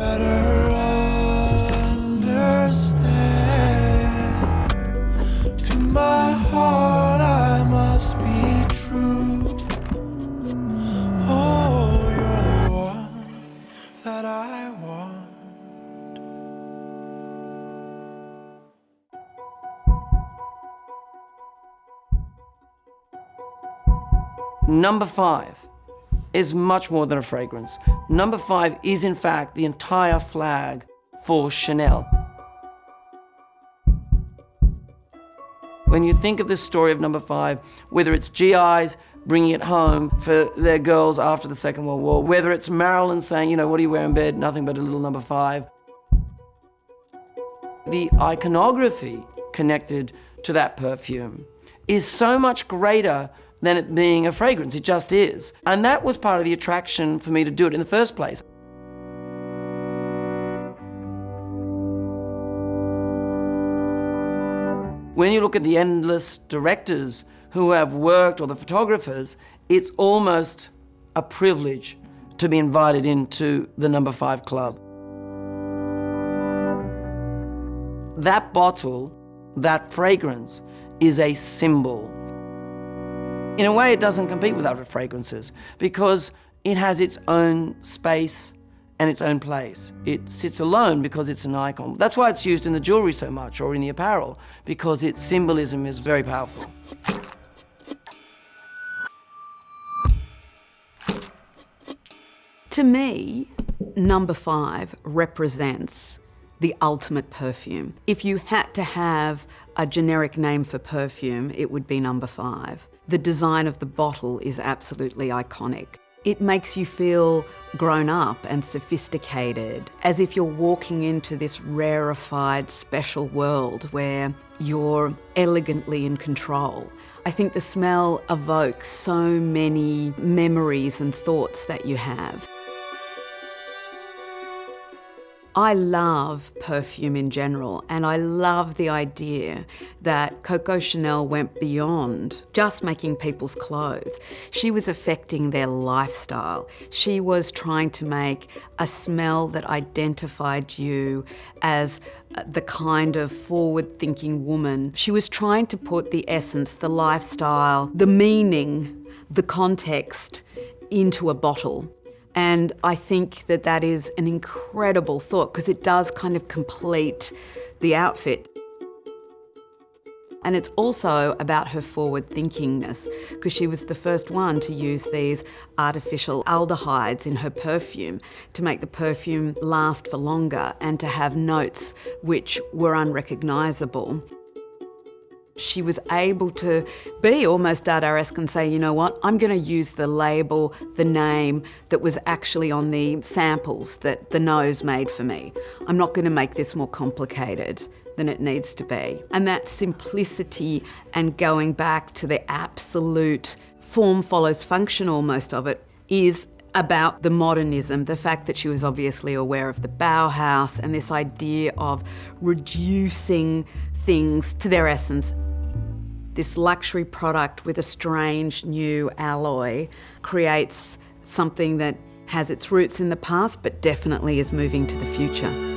better understand. To my heart I must be true. Oh, you're the one that I want. Number 5 is much more than a fragrance. Number 5 is in fact the entire flag for Chanel. When you think of this story of number 5, whether it's GIs bringing it home for their girls after the Second World War, whether it's Marilyn saying, you know, what do you wear in bed? Nothing but a little number 5. The iconography connected to that perfume is so much greater than it being a fragrance. It just is. And that was part of the attraction for me to do it in the first place. When you look at the endless directors who have worked, or the photographers, it's almost a privilege to be invited into the number 5 club. That bottle, that fragrance, is a symbol. In a way, it doesn't compete with other fragrances because it has its own space and its own place. It sits alone because it's an icon. That's why it's used in the jewelry so much, or in the apparel, because its symbolism is very powerful. To me, number 5 represents the ultimate perfume. If you had to have a generic name for perfume, it would be number 5. The design of the bottle is absolutely iconic. It makes you feel grown up and sophisticated, as if you're walking into this rarefied, special world where you're elegantly in control. I think the smell evokes so many memories and thoughts that you have. I love perfume in general, and I love the idea that Coco Chanel went beyond just making people's clothes. She was affecting their lifestyle. She was trying to make a smell that identified you as the kind of forward-thinking woman. She was trying to put the essence, the lifestyle, the meaning, the context into a bottle. And I think that that is an incredible thought because it does kind of complete the outfit. And it's also about her forward-thinkingness because she was the first one to use these artificial aldehydes in her perfume to make the perfume last for longer and to have notes which were unrecognisable. She was able to be almost Dadaesque and say, you know what, I'm going to use the label, the name that was actually on the samples that the nose made for me. I'm not going to make this more complicated than it needs to be. And that simplicity and going back to the absolute form follows function almost of it is about the modernism, the fact that she was obviously aware of the Bauhaus and this idea of reducing things to their essence. This luxury product with a strange new alloy creates something that has its roots in the past but definitely is moving to the future.